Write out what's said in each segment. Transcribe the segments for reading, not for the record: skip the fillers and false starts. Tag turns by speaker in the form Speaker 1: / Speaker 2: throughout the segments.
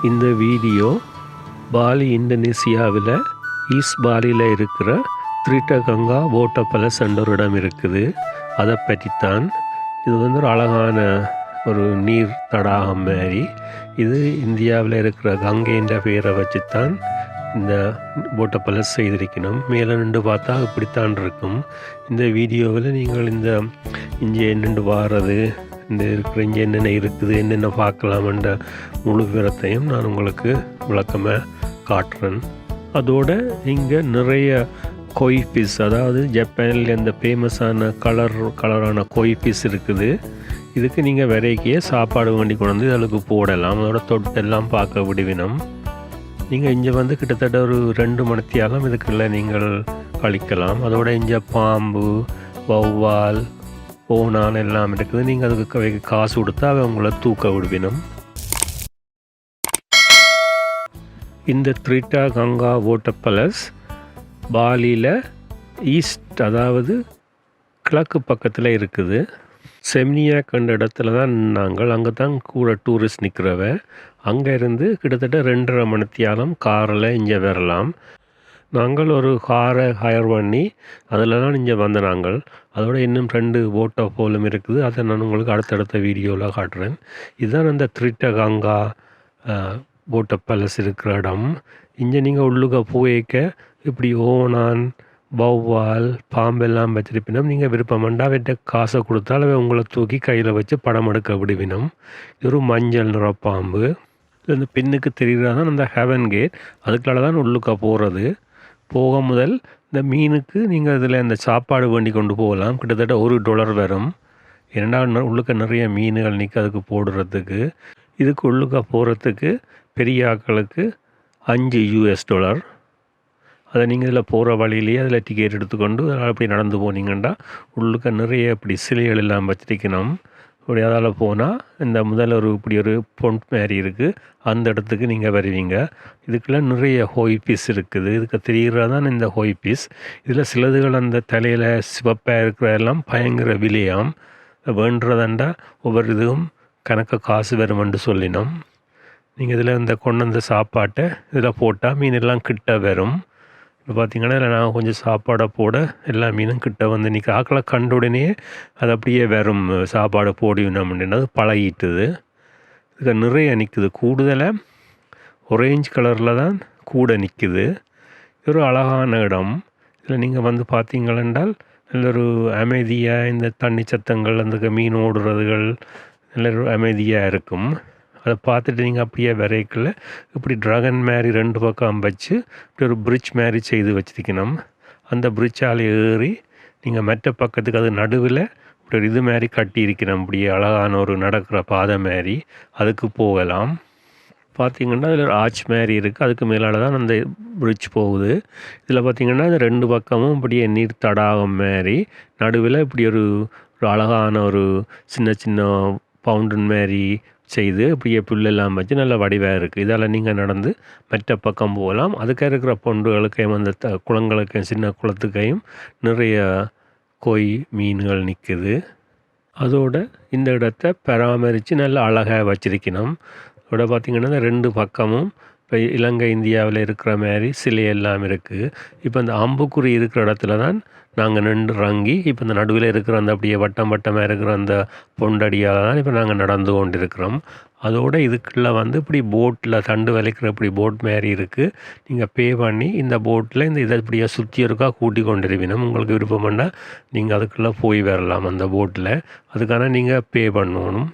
Speaker 1: இந்த video poly இந்தோனேசியாவில் east பாலியில் இருக்கிற த்ரிட்டகங்கா வாட்டர் பேலஸ் என்ற ஒரு இடம் இருக்குது. அதை பற்றித்தான். இது ஒரு அழகான ஒரு நீர் தடாகம் மாதிரி. இது இந்தியாவில் இருக்கிற கங்கைன்ற பேரை வச்சுத்தான் இந்த வாட்டர் பேலஸ் செய்திருக்கணும். மேலே நின்று பார்த்தா இப்படித்தான் இருக்கும். இந்த வீடியோவில் நீங்கள் இந்த இங்கே நின்று வாரது, இந்த இருக்கிற இங்கே என்னென்ன இருக்குது, என்னென்ன பார்க்கலாம்ன்ற முழு விவரத்தையும் நான் உங்களுக்கு விளக்கமாக காட்டுறேன். அதோடு இங்கே நிறைய கொய் பீஸ், அதாவது ஜப்பானில் இந்த ஃபேமஸான கலரான கொய் பீஸ் இருக்குது. இதுக்கு நீங்கள் விரைக்கியே சாப்பாடு வண்டி கொண்டு வந்து அதுக்கு போடலாம். அதோட தொட்டெல்லாம் பார்க்க விடுவினம். நீங்கள் இங்கே வந்து கிட்டத்தட்ட ஒரு 2 மணித்தியாலம் இதுக்குள்ளே நீங்கள் கழிக்கலாம். அதோட இங்கே பாம்பு, வௌவால், ஓனான் எல்லாம் இருக்குது. நீங்கள் அதுக்கு காசு கொடுத்தா அவன் உங்களை தூக்க விடுவினும். இந்த த்ரிட்டகங்கா வாட்டர் பேலஸ் பாலியில் ஈஸ்ட், அதாவது கிழக்கு பக்கத்தில் இருக்குது. செம்னியாக் என்ற இடத்துல தான் நாங்கள், அங்கே தான் கூட டூரிஸ்ட் நிற்கிறவ. அங்கே இருந்து கிட்டத்தட்ட 2.5 மணித்தியாலம் காரில் இங்கே வரலாம். நாங்கள் ஒரு காரை ஹயர் பண்ணி அதில் தான் இங்கே வந்த நாங்கள். அதோட இன்னும் 2 வாட்டர் ஃபாலும் இருக்குது. அதை நான் உங்களுக்கு அடுத்தடுத்த வீடியோவில் காட்டுறேன். இதுதான் அந்த த்ரிட்டகங்கா வாட்டர் பேலஸ் இருக்கிற இடம். இங்கே நீங்கள் உள்ளுக்க போய்க்க இப்படி ஓனான், வௌவால், பாம்பெல்லாம் வச்சிருப்பினும். நீங்கள் விருப்பமண்டா அவற்றை காசை கொடுத்தால் அவை உங்களை தூக்கி கையில் வச்சு படம் எடுக்க விடுவினும். இது ஒரு மஞ்சள் நிற பாம்பு. இது இந்த பின்னுக்கு தெரிகிறதான் அந்த ஹெவன் கேட். அதுக்குள்ள தான் உள்ளுக்க போகிறது. போக முதல் இந்த மீனுக்கு நீங்கள் இதில் இந்த சாப்பாடு வேண்டி கொண்டு போகலாம். கிட்டத்தட்ட $1 வரும். இரண்டாவது உள்ளுக்க நிறைய மீன்கள் நிற்க அதுக்கு போடுறதுக்கு. இதுக்கு உள்ளுக்க போகிறதுக்கு பெரிய ஆக்களுக்கு $5. அதை நீங்கள் இதில் போகிற வழியிலேயே அதில் டிக்கெட் எடுத்துக்கொண்டு அப்படி நடந்து போனீங்கன்னா உள்ளுக்க நிறைய இப்படி சிலைகள் எல்லாம் வச்சிருக்கணும். அப்படி அதால் போனால் இந்த முதல்ல இப்படி ஒரு பொண்ட் மாதிரி இருக்குது. அந்த இடத்துக்கு நீங்கள் வருவீங்க. இதுக்கெல்லாம் நிறைய ஹோய் பீஸ் இருக்குது. இதுக்கு தெரிகிறதான் இந்த ஹோய் பீஸ். இதில் சிலதுகள் அந்த தலையில் சிவப்பாக இருக்கிற எல்லாம் பயங்கர விலையாம். வேண்டுறதாண்டா ஒவ்வொரு இதுவும் கணக்க காசு வருமென்று சொல்லினோம். நீங்கள் இதில் இந்த கொண்டு வந்த சாப்பாட்டை இதில் போட்டால் மீன் எல்லாம் கிட்ட வரும். இப்போ பார்த்திங்கன்னா இதில் நாங்கள் கொஞ்சம் சாப்பாடை போட எல்லா மீனும் கிட்ட வந்து நிற்க ஆக்களை கண்ட உடனே அது அப்படியே வரும். சாப்பாடை போடிவினோம் அப்படின்றது பழகிட்டுது. இதுக்கு நிறைய நிற்குது. கூடுதலாக ஒரேஞ்ச் கலரில் தான் கூட நிற்குது. இது ஒரு அழகான இடம். இதில் நீங்கள் வந்து பார்த்தீங்களென்றால் நல்ல ஒரு அமைதியாக இந்த தண்ணி சத்தங்கள், அந்த மீன் ஓடுறதுகள் நல்ல ஒரு அமைதியாக இருக்கும். அதை பார்த்துட்டு நீங்கள் அப்படியே விரைக்கல இப்படி ட்ராகன் மாதிரி 2 பக்கம் வச்சு இப்படி ஒரு பிரிட்ஜ் மாதிரி செய்து வச்சுருக்கணும். அந்த பிரிட்ஜால் ஏறி நீங்கள் மற்ற பக்கத்துக்கு அது நடுவில் இப்படி ஒரு இது மாதிரி கட்டி இருக்கணும். அப்படியே அழகான ஒரு நடக்கிற பாதை மாதிரி அதுக்கு போகலாம். பார்த்திங்கன்னா அதில் ஒரு ஆர்ச் மாதிரி இருக்குது. அதுக்கு மேலால் தான் அந்த பிரிட்ஜ் போகுது. இதில் பார்த்திங்கன்னா இந்த 2 பக்கமும் இப்படியே நீர் தடாகம் மாதிரி நடுவில் இப்படி ஒரு அழகான ஒரு சின்ன சின்ன பவுண்டன் மாதிரி செய்து இப்படியே புல்லெல்லாம் வச்சு நல்ல வடிவாக இருக்குது. இதால் நீங்கள் நடந்து மற்ற பக்கம் போகலாம். அதுக்காக இருக்கிற பொண்டுகளுக்கையும் அந்த குளங்களுக்கையும் சின்ன குளத்துக்கையும் நிறைய கொய் மீன்கள் நிற்குது. அதோடு இந்த இடத்த பராமரித்து நல்ல அழகாக வச்சிருக்கணும். அதோட பார்த்திங்கன்னா இந்த 2 பக்கமும் இப்போ இலங்கை இந்தியாவில் இருக்கிற மாதிரி சிலை எல்லாம் இருக்குது. இப்போ இந்த அம்புக்குறி இருக்கிற இடத்துல தான் நாங்கள் நின்று இறங்கி இப்போ இந்த நடுவில் இருக்கிற அந்த அப்படியே வட்டம் வட்டமாக இருக்கிற அந்த பொண்டடியால் தான் இப்போ நாங்கள் நடந்து கொண்டு இருக்கிறோம். அதோடு இதுக்குள்ளே வந்து இப்படி போட்டில் தண்டு வலிக்கிற இப்படி போட் மாதிரி இருக்குது. நீங்கள் பே பண்ணி இந்த போட்டில் இந்த இதை இப்படியே சுற்றி இருக்கா கூட்டி கொண்டிருவினோம். உங்களுக்கு விருப்பம்னா நீங்கள் அதுக்குள்ளே போய் வரலாம் அந்த போட்டில். அதுக்கான நீங்கள் பே பண்ணணும்.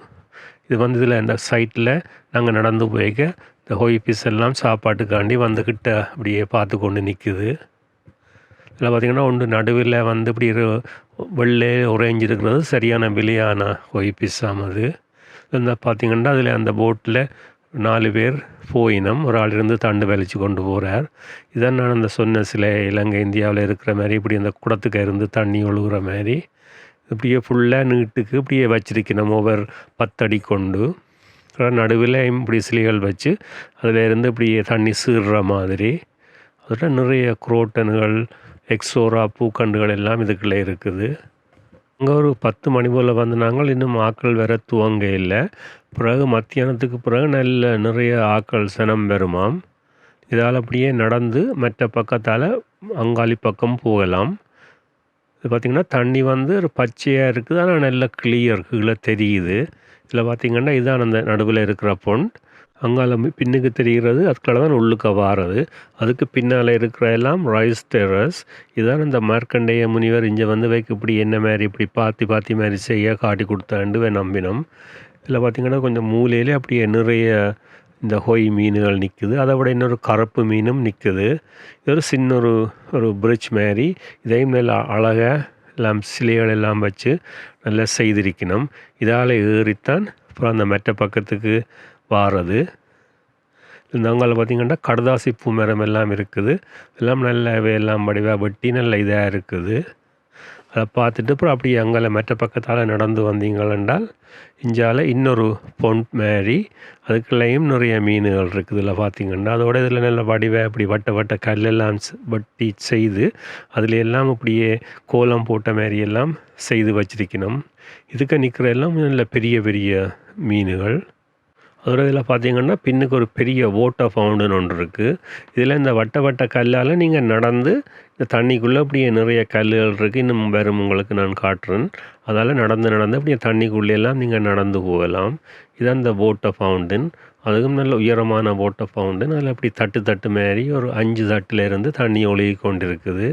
Speaker 1: இது வந்து இதில் இந்த சைட்டில் நாங்கள் நடந்து போய்க்க இந்த ஹோய் பீஸ் எல்லாம் சாப்பாட்டுக்காண்டி வந்துக்கிட்ட அப்படியே பார்த்து கொண்டு நிற்குது. இதில் பார்த்திங்கன்னா ஒன்று நடுவில் வந்து இப்படி வெள்ளை ஒரேஞ்சி இருக்கிறது சரியான விலையான ஹோய் பீஸாம். அது இந்த பார்த்திங்கன்னா அதில் அந்த போட்டில் 4 பேர் போயினம். ஒரு ஆள் இருந்து தண்டு வலிச்சு கொண்டு போகிறார். இதான் நான் அந்த சொன்ன சில இலங்கை இந்தியாவில் இருக்கிற மாதிரி இப்படி அந்த குடத்துக்கு இருந்து தண்ணி ஒழுகுற மாதிரி இப்படியே ஃபுல்லாக நீட்டுக்கு இப்படியே வச்சிருக்கணும். ஒவ்வொரு 10 அடி கொண்டு நடுவில் இப்படி சிலைகள் வச்சு அதில் இருந்து இப்படியே தண்ணி சீர்ற மாதிரி. அதில் நிறைய குரோட்டன்கள், எக்ஸோரா பூக்கண்டுகள் எல்லாம் இதுக்குள்ளே இருக்குது. அங்கே ஒரு 10 மணி போல் வந்து நாங்கள் இன்னும் ஆக்கள் வேற துவங்க இல்லை. பிறகு மத்தியானத்துக்கு பிறகு நிறைய ஆட்கள் சனம் வருமாம். இதால் அப்படியே நடந்து மற்ற பக்கத்தால் அங்காளி பக்கம் போகலாம். இது பார்த்திங்கன்னா தண்ணி வந்து ஒரு பச்சையாக இருக்குது, ஆனால் நல்ல கிளியர் கீழே தெரியுது. இதில் பார்த்திங்கன்னா இதுதான் அந்த நடுவில் இருக்கிற பொண்ட். அங்கால பின்னுக்கு தெரிகிறது அதுக்குள்ள தான் உள்ளுக்க வாரது. அதுக்கு பின்னால் இருக்கிற எல்லாம் ரைஸ் டெரஸ். இதுதான் இந்த மார்க்கண்டேய முனிவர் இங்கே வந்து வைக்க இப்படி என்ன மாதிரி இப்படி பாத்தி மாதிரி செய்ய காட்டி கொடுத்தாண்டு நம்பினோம். இதில் பார்த்திங்கன்னா கொஞ்சம் மூலையிலே அப்படியே நிறைய இந்த ஹொய் மீன்கள் நிற்குது. அதை விட இன்னொரு கருப்பு மீனும் நிற்குது. இது ஒரு சின்ன ஒரு பிரிட்ஜ் மாதிரி. இதையும் நல்ல அழகாக எல்லாம் சிலைகள் எல்லாம் வச்சு நல்லா செய்திருக்கணும். இதால் ஏறித்தான் அப்புறம் அந்த மெட்ட பக்கத்துக்கு வாரது. இந்த அங்கால பார்த்திங்கன்னா கடதாசி பூ மரம் எல்லாம் இருக்குது. எல்லாம் நல்ல எல்லாம் வடிவாக வெட்டி நல்ல இதாக இருக்குது. அதை பார்த்துட்டு அப்புறம் அப்படியே அங்கால மெட்ட பக்கத்தால் நடந்து வந்தீங்களென்றால் இஞ்சால இன்னொரு பொண்ட் மாதிரி அதுக்குள்ளேயும் நிறைய மீன்கள் இருக்குது. இதில் பார்த்திங்கன்னா அதோட இதில் நல்ல வடிவாக இப்படி வட்ட கல்லெல்லாம் வட்டி செய்து அதில் எல்லாம் இப்படியே கோலம் போட்ட மாதிரி எல்லாம் செய்து வச்சிருக்கணும். இதுக்கு நிற்கிற எல்லாம் நல்ல பெரிய மீன்கள். அதோட இதில் பார்த்திங்கன்னா பின்னுக்கு ஒரு பெரிய வாட்டர் ஃபவுண்டன் ஒன்று இருக்குது. இதில் இந்த வட்ட கல்லால் நீங்கள் நடந்து இந்த தண்ணிக்குள்ளே அப்படியே நிறைய கல்லுகள் இருக்குது. இன்னும் வரும் உங்களுக்கு நான் காட்டுறேன். அதால் நடந்து அப்படியே தண்ணிக்குள்ளேயெல்லாம் நீங்கள் நடந்து போகலாம். இதுதான் இந்த வாட்டர் ஃபவுண்டன். அதுக்கும் நல்ல உயரமான வாட்டர் ஃபவுண்டன். அதில் அப்படி தட்டு மாதிரி ஒரு 5 தட்டிலேருந்து தண்ணி ஒழுகி கொண்டு இருக்குது.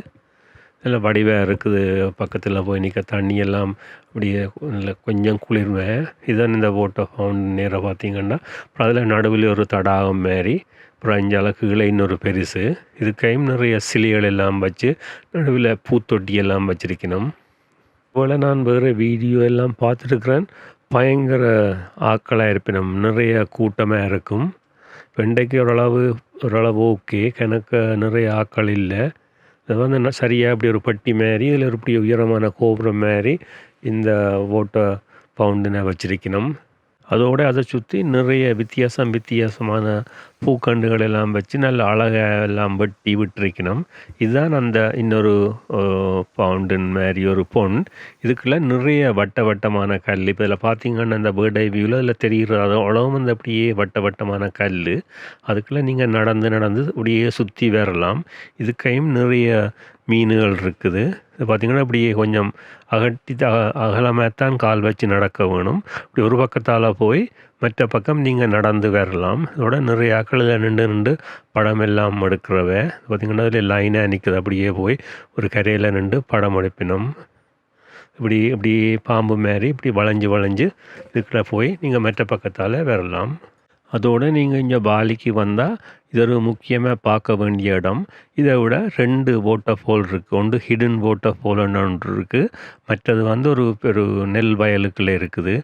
Speaker 1: நல்ல வடிவாக இருக்குது. பக்கத்தில் போய் நிற்க தண்ணியெல்லாம் அப்படியே நல்ல கொஞ்சம் குளிர்வேன். இதுதான் இந்த வாட்டர் ஃபவுண்டன் நேராக பார்த்திங்கன்னா அப்புறம் அதில் நடுவில் ஒரு தடாகம் மாதிரி அப்புறம் 5 அலகுகளை இன்னொரு பெருசு. இதுக்கையும் நிறைய சிலைகள் எல்லாம் வச்சு நடுவில் பூத்தொட்டி எல்லாம் வச்சிருக்கணும். இதுபோல் நான் வேறு வீடியோ எல்லாம் பார்த்துருக்குறேன். பயங்கர ஆக்களாக இருப்பினும் நிறைய கூட்டமாக இருக்கும். இன்றைக்கு ஓரளவு ஓகே, கணக்கு நிறைய ஆக்கள் இல்லை. அது வந்து சரியாக இப்படி ஒரு பட்டி மாதிரி இதில் இப்படி உயரமான கோபுரம் மாதிரி இந்த வாட்டர் ஃபவுண்டனை வச்சிருக்கணும். அதோடு அதை சுற்றி நிறைய வித்தியாசமான பூக்கண்டுகள் எல்லாம் வச்சு நல்ல அழகாக எல்லாம் வெட்டி விட்டுருக்கணும். இதுதான் அந்த இன்னொரு ஃபவுண்டன் மாதிரி ஒரு பொண்ட். இதுக்குள்ளே நிறைய வட்டமான கல். இப்போ இதில் பார்த்திங்கன்னா அந்த பேர்ட் ஐ வியூவில் அதில் தெரிகிற அவ்வளவும் வந்து அப்படியே வட்டமான கல். அதுக்குள்ளே நீங்கள் நடந்து அப்படியே சுற்றி வரலாம். இதுக்கையும் நிறைய மீன்கள் இருக்குது. இது பார்த்திங்கன்னா அப்படியே கொஞ்சம் அகலமாகத்தான் கால் வச்சு நடக்க வேணும். இப்படி ஒரு பக்கத்தால் போய் மற்ற பக்கம் நீங்கள் நடந்து வரலாம். இதோட நிறைய ஆக்களில் நின்று படம் எல்லாம் எடுக்கிறவ பார்த்திங்கன்னா அதில் லைனாக நிற்குது. அப்படியே போய் ஒரு கரையில் நின்று படம் எடுப்பினோம். இப்படி பாம்பு மாதிரி இப்படி வளைஞ்சு இதுக்குள்ள போய் நீங்கள் மற்ற பக்கத்தால் வரலாம். அதோடு நீங்கள் இங்கே பாலிக்கு வந்தால் இது ஒரு முக்கியமாக பார்க்க வேண்டிய இடம். இதை விட 2 வாட்டர் ஃபால் இருக்குது. ஒன்று ஹிடன் வாட்டர் ஃபால்னு ஒன்று இருக்குது. மற்றது வந்து ஒரு நெல் வயலுக்குள்ளே இருக்குது.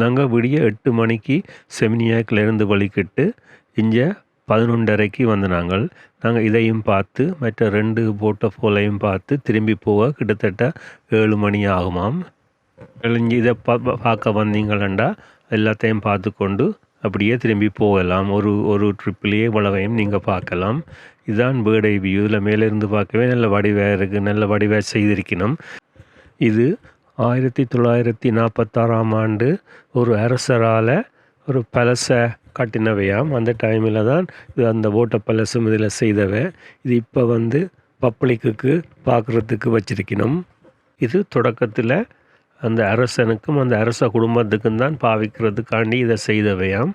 Speaker 1: நாங்கள் விடிய 8 மணிக்கு செமினியாக்கிலேருந்து வலிக்கிட்டு இங்கே 11:30க்கு வந்து நாங்கள் இதையும் பார்த்து மற்ற 2 வாட்டர் ஃபாலையும் பார்த்து திரும்பி போக கிட்டத்தட்ட 7 மணி ஆகுமாம். இதை பார்க்க வந்தீங்களா எல்லாத்தையும் பார்த்து கொண்டு அப்படியே திரும்பி போகலாம். ஒரு ட்ரிப்லேயே இவ்வளவையும் நீங்கள் பார்க்கலாம். இதுதான் பேர்ட் ஐ வியூ. இதில் மேலேருந்து பார்க்கவே நல்ல வடிவாக இருக்குது. நல்ல வடிவாக செய்திருக்கணும். இது 1946ஆம் ஆண்டு ஒரு அரசரால் ஒரு பேலஸை கட்டினவையாம். அந்த டைமில் தான் இது அந்த வாட்டர் பேலஸும் இதில் செய்தவை. இது இப்போ வந்து பப்ளிக்கு பார்க்குறதுக்கு வச்சிருக்கணும். இது தொடக்கத்தில் அந்த அரசனுக்கும் அந்த அரச குடும்பத்துக்கும் தான் பாவிக்கிறதுக்காண்டி இதை செய்தவையாம்.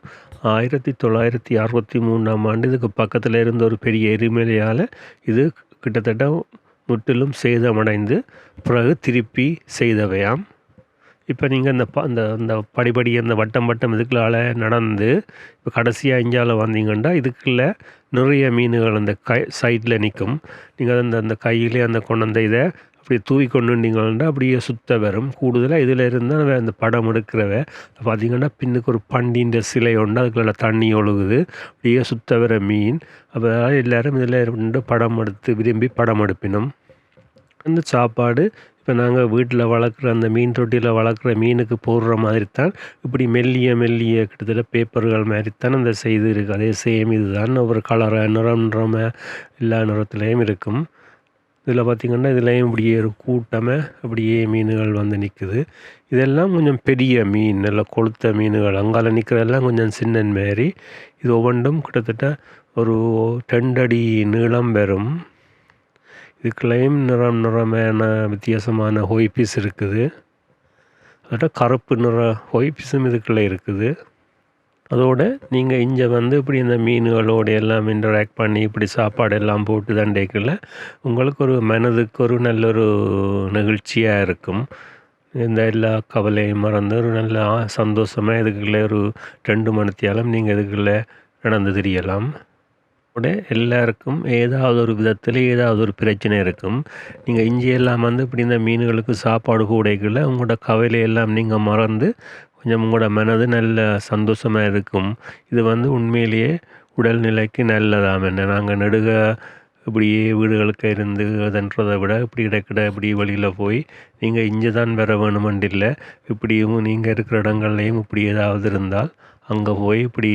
Speaker 1: 1963ஆம் ஆண்டு இதுக்கு பக்கத்தில் இருந்த ஒரு பெரிய எரிமலையால் இது கிட்டத்தட்ட முற்றிலும் சேதமடைந்து பிறகு திருப்பி செய்தவையாம். இப்போ நீங்கள் அந்த படிப்படி அந்த வட்டம் இதுக்குள்ளால் நடந்து இப்போ கடைசியாக இஞ்சால் வந்தீங்கன்னா இதுக்குள்ளே நிறைய மீன்கள் அந்த சைடில் நிற்கும். நீங்கள் அந்த கையிலே அந்த கொண்டு இதை அப்படி தூவி கொண்டுட்டீங்கன்னா அப்படியே சுத்த வரும். கூடுதலாக இதில் இருந்தால் அந்த படம் எடுக்கிறவ பார்த்திங்கன்னா பின்னுக்கு ஒரு பண்டின்ற சிலை உண்டு. அதுக்குள்ள தண்ணி ஒழுகுது. அப்படியே சுத்த வர மீன். அப்போ எல்லோரும் இதில் படம் எடுத்து விரும்பி படம் எடுப்பினோம். அந்த சாப்பாடு இப்போ நாங்கள் வீட்டில் வளர்க்குற அந்த மீன் தொட்டியில் வளர்க்குற மீனுக்கு போடுற மாதிரி தான் இப்படி மெல்லிய கிட்டத்தட்ட பேப்பர்கள் மாதிரி தான் அந்த செய்து இருக்குது. அதே சேம் இது தான் ஒரு கலராக நிறமாக எல்லா நிறத்துலேயும் இருக்கும். இதில் பார்த்திங்கன்னா இதுலேயும் இப்படியே ஒரு கூட்டமாக அப்படியே மீன்கள் வந்து நிற்குது. இதெல்லாம் கொஞ்சம் பெரிய மீன், நல்லா கொளுத்த மீன்கள். அங்கால நிற்கிறதெல்லாம் கொஞ்சம் சின்ன மாரி. இது ஒவ்வொன்றும் கிட்டத்தட்ட ஒரு 2 அடி நீளம் வரும். இதுக்குள்ளேயும் நிறமான வித்தியாசமான ஹோய் பீஸ் இருக்குது. அதோட கருப்பு நிற ஹோய் பீஸும் இதுக்குள்ளே இருக்குது. அதோடு நீங்கள் இங்கே வந்து இப்படி இந்த மீன்களோடு எல்லாம் இன்டராக்ட் பண்ணி இப்படி சாப்பாடு எல்லாம் போட்டு தண்டைக்குள்ள உங்களுக்கு ஒரு மனதுக்கு ஒரு நல்ல ஒரு நெகிழ்ச்சியாக இருக்கும். இந்த எல்லா கவலையும் மறந்து ஒரு நல்ல சந்தோஷமாக இதுக்குள்ளே ஒரு 2 மணித்தியாலும் நீங்கள் இதுக்குள்ளே நடந்து தெரியலாம். கூட எல்லாருக்கும் ஏதாவது ஒரு விதத்தில் ஏதாவது ஒரு பிரச்சனை இருக்கும். நீங்கள் இஞ்சியெல்லாம் வந்து இப்படி இந்த மீன்களுக்கு சாப்பாடு கூடைக்குள்ள உங்களோட கவலையெல்லாம் நீங்கள் மறந்து கொஞ்சம் உங்களோட மனது நல்ல சந்தோஷமாக இருக்கும். இது வந்து உண்மையிலேயே உடல்நிலைக்கு நல்லதாம். என்ன நாங்கள் நெடுக இப்படியே வீடுகளுக்கு இருந்து அதன்றதை விட இப்படி இடக்கிட இப்படி வழியில் போய் நீங்கள் இங்கே தான் வர வேணுமென்றில்லை. இப்படியும் நீங்கள் இருக்கிற இடங்கள்லையும் இப்படி ஏதாவது இருந்தால் அங்கே போய் இப்படி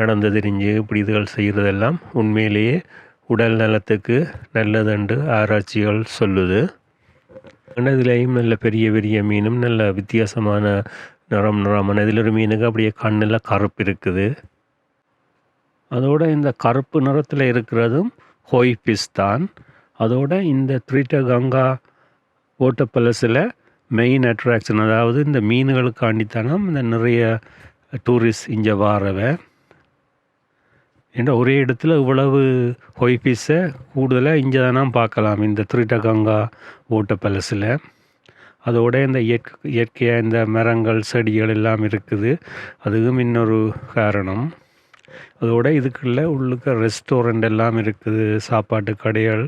Speaker 1: நடந்து தெரிஞ்சு இப்படி இதுகள் செய்கிறதெல்லாம் உண்மையிலேயே உடல் நலத்துக்கு நல்லதுண்டு ஆராய்ச்சிகள் சொல்லுது. இதுலேயும் நல்ல பெரிய பெரிய மீனும் நல்ல வித்தியாசமான நிறமான இதில் ஒரு மீனுக்கு அப்படியே கண்ணில் கருப்பு இருக்குது. அதோடு இந்த கருப்பு நிறத்தில் இருக்கிறதும் ஹோய் பீஸ் தான். அதோடு இந்த த்ரிட்டகங்கா வாட்டர் பேலஸில் மெயின் அட்ராக்ஷன், அதாவது இந்த மீன்களுக்காண்டித்தானம் இந்த நிறைய டூரிஸ்ட் இங்கே வாரவை. ஏன்னா ஒரே இடத்துல இவ்வளவு ஹோய் பீஸை கூடுதலாக இங்கே தானே பார்க்கலாம் இந்த த்ரிட்டகங்கா வாட்டர் பேலஸில். அதோட இந்த இயற்கையாக இந்த மரங்கள் செடிகள் எல்லாம் இருக்குது, அதுவும் இன்னொரு காரணம். அதோட இதுக்குள்ள உள்ளுக்க ரெஸ்டாரண்ட் எல்லாம் இருக்குது, சாப்பாட்டு கடைகள்.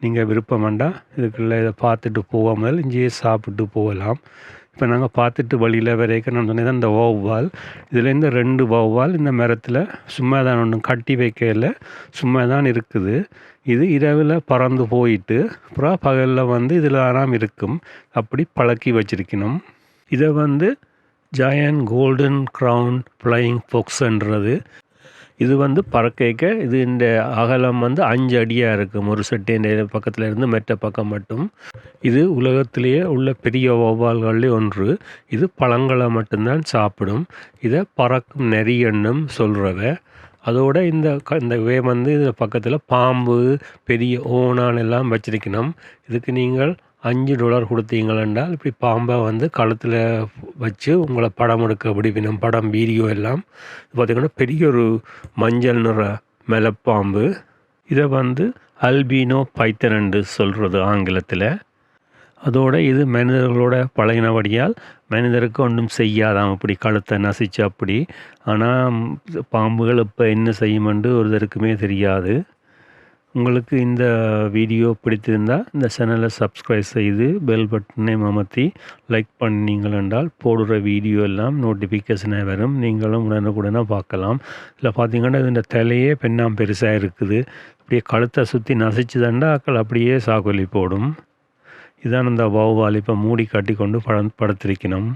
Speaker 1: நீங்கள் விருப்பம் வேண்டாம் இதுக்குள்ளே இதை பார்த்துட்டு போகாமல் இங்கேயே சாப்பிட்டு போகலாம். இப்போ நாங்கள் பார்த்துட்டு வழியில் வரைக்கும் நான் சொன்னது இந்த வௌவால். இதுலேருந்து 2 வௌவால் இந்த மரத்தில் சும்மா தான் ஒன்றும் கட்டி வைக்கல, சும்மா தான் இருக்குது. இது இரவில் பறந்து போயிட்டு அப்புறம் பகலில் வந்து இதில் ஆறாம் இருக்கும். அப்படி பழக்கி வச்சிருக்கணும். இதை வந்து ஜாயன்ட் கோல்டன் க்ரௌன் ஃப்ளையிங் ஃபாக்ஸ்ன்றது. இது வந்து பறக்க இது இந்த அகலம் வந்து 5 அடியாக இருக்கும். ஒரு செட்டின் பக்கத்தில் இருந்து மெட்ட பக்கம் மட்டும். இது உலகத்திலேயே உள்ள பெரிய வௌவால்களில் ஒன்று. இது பழங்களை மட்டும்தான் சாப்பிடும். இதை பறக்கும் நெறியன்னும் சொல்கிறவ. அதோட இந்த வே வந்து இதில் பக்கத்தில் பாம்பு, பெரிய ஓணான் எல்லாம் வச்சிருக்கணும். இதுக்கு நீங்கள் $5 கொடுத்தீங்களென்றால் இப்படி பாம்பை வந்து கழுத்தில் வச்சு உங்களை படம் எடுக்க விடுவினம். படம், வீடியோ எல்லாம். பார்த்திங்கன்னா பெரிய ஒரு மஞ்சள் நிற மலைப்பாம்பு. இதை வந்து அல்பினோ பைத்தன் என்று சொல்கிறது ஆங்கிலத்தில். அதோடு இது மனிதர்களோட பழகினபடியால் மனிதருக்கு ஒன்றும் செய்யாதாம் அப்படி கழுத்தை நசிச்சு அப்படி. ஆனால் பாம்புகள் இப்போ என்ன செய்யுமென்று ஒருத்தருக்குமே தெரியாது. உங்களுக்கு இந்த வீடியோ பிடித்திருந்தால் இந்த சேனலை சப்ஸ்கிரைப் செய்து பெல் பட்டனை அமர்த்தி லைக் பண்ணீங்கள் என்றால் போடுற வீடியோ எல்லாம் நோட்டிஃபிகேஷனாக வரும். நீங்களும் உடனுக்குடனே பார்க்கலாம். இதில் பார்த்திங்கன்னா இந்த தலையே பெண்ணாம் பெருசாக இருக்குது. அப்படியே கழுத்தை சுற்றி நசிச்சுதாண்டா அக்கள் அப்படியே சாக்கொல்லி போடும். இதான் இந்த வௌவால் இப்போ மூடி கட்டி கொண்டு படுத்திருக்கணும்.